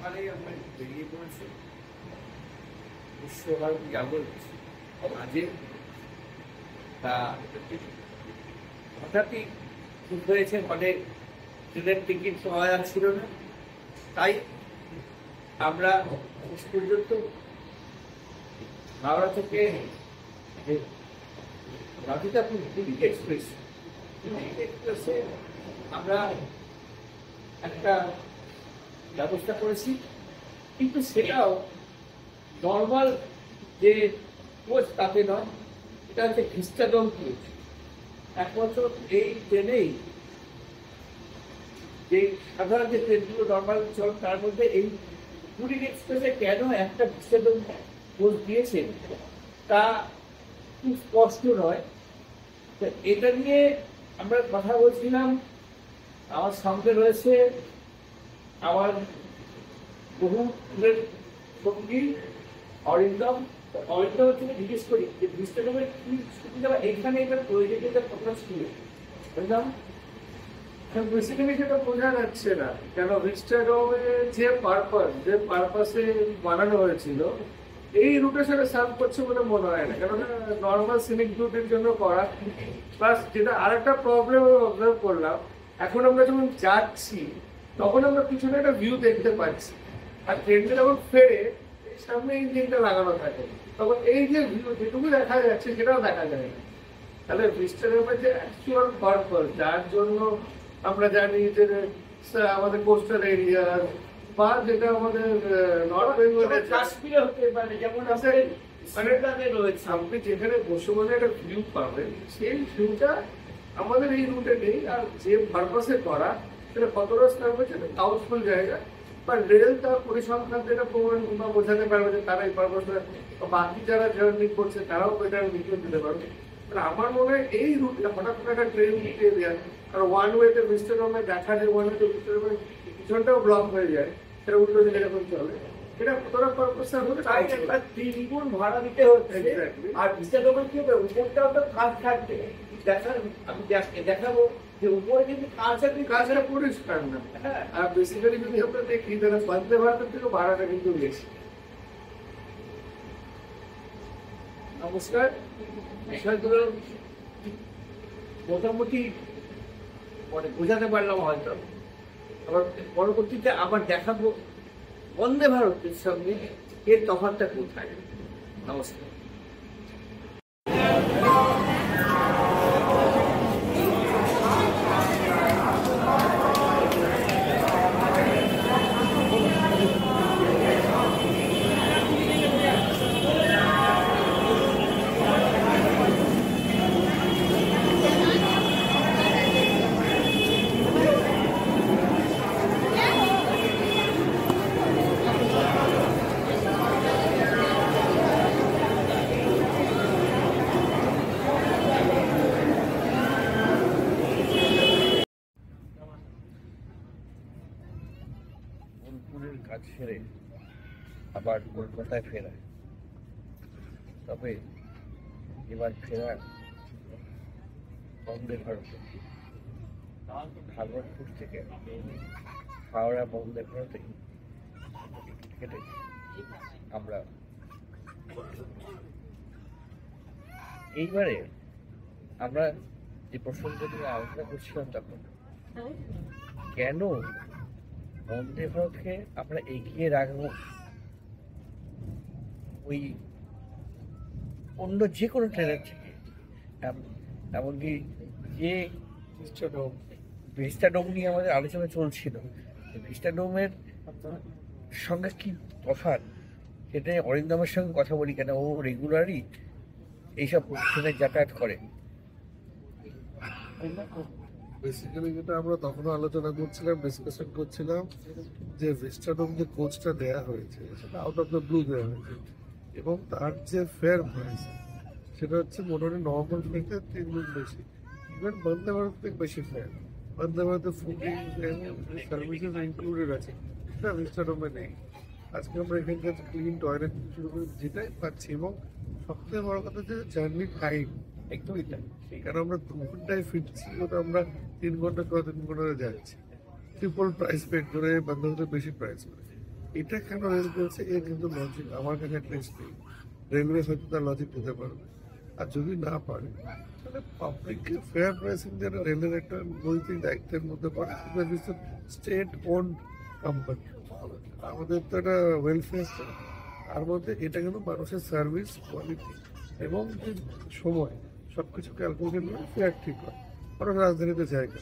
সকালে আমরা বেরিয়ে পড়েছি বিশ্বভারত যাবো কাজে। তা হঠাৎই ঠিক হয়েছে, মানে ট্রেনের টিকিট পাওয়া যাচ্ছিল না, তাই আমরা শেষ পর্যন্ত হাওড়া থেকে রাধিকাপুর দিল্লি এক্সপ্রেসে আমরা একটা ব্যবস্থা করেছি, কিন্তু সেটাও নর্মাল যে কোচ তাতে নয়, এটা হচ্ছে ভিস্টাডোম কোচ। একমাত্র এই ট্রেনেই যে সাধারণ যে ট্রেনগুলো নর্মাল চল তার মধ্যে এই পুরী এক্সপ্রেসে কেন একটা ভিস্টাডোম কোচ দিয়েছে তা খুব স্পষ্ট নয়। এটা নিয়ে আমরা কথা বলছিলাম। আমার সঙ্গে রয়েছে আমার বহু সঙ্গী অরিন্দম। অরিন্দম থেকে জিজ্ঞেস করি যে ভিস্টাডোমের কি সুবিধা বা এখানে এটার প্রয়োজনীয়তা কতটা ছিল। অরিন্দম, বেসিক্যালি সেটা বোঝা যাচ্ছে না কেন ভিস্টাডোমের যে পারপাসে বানানো হয়েছিল এই রুটের সাথে সার্ভ করছে বলে মনে হয় না, কেননা নর্মাল সিনিক রুটের জন্য করা। প্লাস যেটা আর একটা প্রবলেম অবজার্ভ করলাম, এখন আমরা যখন যাচ্ছি তখন আমরা পিছনে একটা ভিউ দেখতে পাচ্ছি, আর ট্রেনটা যখন ফেরে সামনে ইঞ্জিনটা লাগানো থাকে তখন এই যে ভিউ যেটুকু দেখা যাচ্ছে সেটাও দেখা যায় না। তাহলে ভিস্টাডোমের যে অ্যাকচুয়াল পারপাস যার জন্য আমরা জানি যে আমাদের কোস্টাল এরিয়া বা যেটা আমাদের নর্থ বেঙ্গলে কাশ্মীরে হতে পারে, যেমন মানে রয়েছে, আপনি যেখানে বসে বসে একটা ভিউ পাবেন সেই ভিউটা আমাদের এই রুটে নেই। আর যে পারপাসে করা সেটা কতটা স্থান হচ্ছে ডাউটফুল জায়গা, বা রেল তার পরিসংখ্যান যেটা প্রমাণ বা বোঝাতে পারবে যে তারা এই পারপাসে, বাকি যারা জার্নি করছে তারাও এটা নির্দেশ দিতে পারবে। আমার মনে হয় এই রুটে হঠাৎ করে একটা ট্রেন দিতে দেওয়া, আর ওয়ান ওয়েতে ভিস্টাডোমে দেখা যায় ওয়ান ওয়েতে ভিস্টাডোমে পিছনটাও ব্লক হয়ে যায়, সেটা উল্টো দিকে যখন চলে, এটা কতটা পারপাস হবে তাই একটা 3 গুণ ভাড়া দিতে হচ্ছে। আর ভিস্টাডোমের কি হবে, উপরটাও তো কাজ থাকবে। আমি দেখাবো যে উপরে কিন্তু কাজ থাকবে, কাজটা পরিষ্কার না। আর বেসিক্যালি যদি আমরা দেখি তাহলে বন্দে ভারতের থেকে ভাড়াটা কিন্তু বেশি। নমস্কার, বিষয়গুলো মোটামুটি মানে বোঝাতে পারলাম হয়তো। আবার পরবর্তীতে আবার দেখাবো বন্দে ভারতের সঙ্গে এর তফাৎটা কোথায়। নমস্কার। বোলপুরের কাজ সেরে আবার কলকাতায় ফেরা, তবে এবার ফেরা বন্দে ভারতে। ভাগলপুর থেকে হাওড়া বন্দে ভারতে টিকিট কেটে আমরা এইবারে আমরা যে প্রসঙ্গ নিয়ে আলোচনা করছিলাম তখন কেন বন্দে ভারতকে আমরা এগিয়ে রাখবো ওই অন্য যে কোনো ট্রেনের থেকে। এমনকি যে ভিস্টাডোম নিয়ে আমাদের আলোচনা চলছিল, ভিস্টাডোমের সঙ্গে কি তফাৎ সেটা অরিন্দমের সঙ্গে কথা বলি, কেন ও রেগুলারই এইসব ট্রেনে যাতায়াত করে। বেসিক্যালি যেটা আমরা তখনও আলোচনা করছিলাম, ডিসকাশন করছিলাম যে ভিস্টাডোম যে কোচটা দেওয়া হয়েছে সেটা আউট অফ দ্য ব্লু দেওয়া হয়েছে, এবং তার যে ফেয়ার প্রাইস সেটা হচ্ছে মোটামুটি নর্মাল থেকে 3 গুণ বেশি। ইভেন বন্দে ভারত থেকে বেশি ফেয়ার। বন্দে ভারতের ফুডিং সার্ভিসেস ইনক্লুডেড আছে, সেটা ভিস্টাডোমে নেই। আজকে আমরা এখানকার ক্লিন টয়লেট শুরু করে যেটাই পাচ্ছি, এবং সবথেকে বড় কথা যে জার্নি টাইম একদমই তাই। কারণ আমরা 2 ঘন্টায় ফিরছি, ওটা আমরা 3 ঘন্টা 3 ঘন্টা যাচ্ছি। ট্রিপল প্রাইস পেড করে বন্ধুদের বেশি প্রাইস করে। এটা কেন রেল করেছে এর কিন্তু লজিক আমার কাছে টেস্ট নেই। রেলওয়ে হয়তো তার লজিক দিতে পারবে, আর যদি না পারে তাহলে পাবলিককে ফেয়ার প্রাইসিং যেটা রেলের একটা নৈতিক দায়িত্বের মধ্যে পড়ে, স্টেট ওন কোম্পানি। আমাদের তো একটা ওয়েলফেয়ার, তার মধ্যে এটা কিন্তু মানুষের সার্ভিস কোয়ালিটি এবং যে সময় সবকিছু ক্যালকুলেশন করে ফেয়ার ঠিক হয়। কারণ রাজধানীতে জায়গা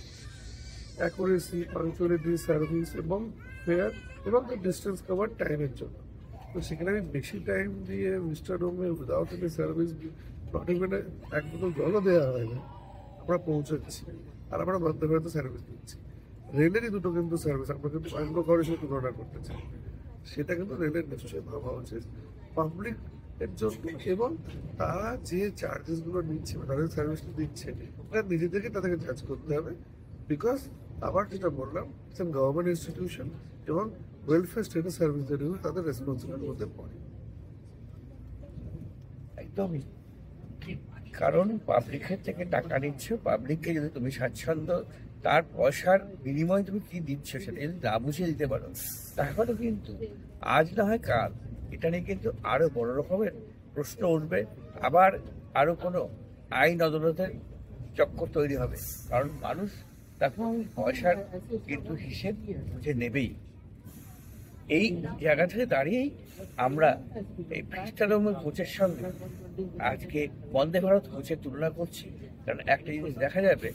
অ্যাকুরেসি, পাংচুয়ালিটি, সার্ভিস এবং ফেয়ার এবং ডিস্টেন্স কভার টাইমের জন্য। তো সেখানে আমি বেশি টাইম দিয়ে মিস্টারডোমে without any service, not even এক বোতল জলও দেওয়া হয় না, আমরা পৌঁছাচ্ছি আর আমরা বন্ধ ভারত সার্ভিস দিচ্ছি। রেলেরই দুটো কিন্তু সার্ভিস, আমরা কিন্তু অন্য কারোর সাথে তুলনা করতে চাই। সেটা কিন্তু রেলের নিশ্চয়ই ভাবা উচিত পাবলিক এর জন্য, এবং তারা যে চার্জেস গুলো নিচ্ছে বা তাদের সার্ভিসটা দিচ্ছে তারা নিজেদেরকে তাদেরকে জাজ করতে হবে। বিকজ আবার যেটা বললাম, গভর্নমেন্ট ইনস্টিটিউশন এবং ওয়েলফেয়ার স্টেটের সার্ভিস যেগুলো তাদের রেসপন্সিবিলিটির মধ্যে পড়ে। একদমই। কারণ পাবলিকের থেকে টাকা নিচ্ছ, পাবলিককে যদি তুমি স্বাচ্ছন্দ্য তার পয়সার বিনিময়ে তুমি কি দিচ্ছ সেটা যদি না বুঝিয়ে দিতে পারো, তাহলে কিন্তু আজ না হয় কাল এটা নিয়ে কিন্তু আরো বড় রকমের প্রশ্ন উঠবে। আবার আরো কোনো আইন আদালতের চক্কর তৈরি হবে, কারণ মানুষ তখন পয়সার কিন্তু হিসেব বুঝে নেবেই। এই জায়গা থেকে দাঁড়িয়েই আমরা এই ভিস্টাডোমের কোচের সঙ্গে আজকে বন্দে ভারত কোচের তুলনা করছি। কারণ একটা জিনিস দেখা যাবে,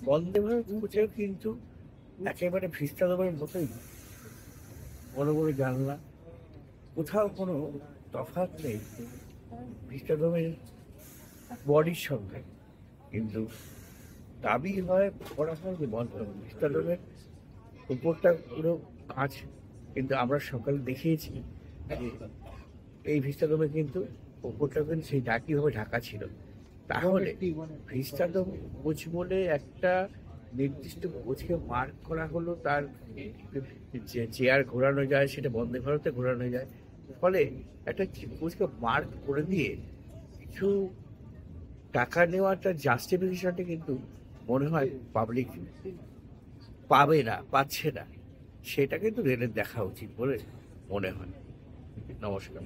বন্দে ভারত কোচেও কিন্তু একেবারে ভিস্টাডোমের মতোই বড় বড় জানলা, কোথাও কোনো তফাৎ নেই ভিস্টাডোমের বডির সঙ্গে। কিন্তু দাবি হয় করা হয় যে ভিস্টাডোমের উপরটা পুরো কাঁচ, কিন্তু আমরা সকালে দেখিয়েছি যে এই ভিস্টাডোমে কিন্তু উপরটা কিন্তু সেই কীভাবে ঢাকা ছিল। তাহলে ভিস্টাডোম কোচ বলে একটা নির্দিষ্ট কোচকে মার্ক করা হলো, তার যে চেয়ার ঘোরানো যায় সেটা বন্দে ভারতে ঘোরানো যায়, ফলে একটা কোচকে মার্ক করে দিয়ে কিছু টাকা নেওয়াটা জাস্টিফিকেশনটা কিন্তু মনে হয় পাবলিক পাবে না, পাচ্ছে না। সেটা কিন্তু রেলের দেখা উচিত বলে মনে হয়। নমস্কার।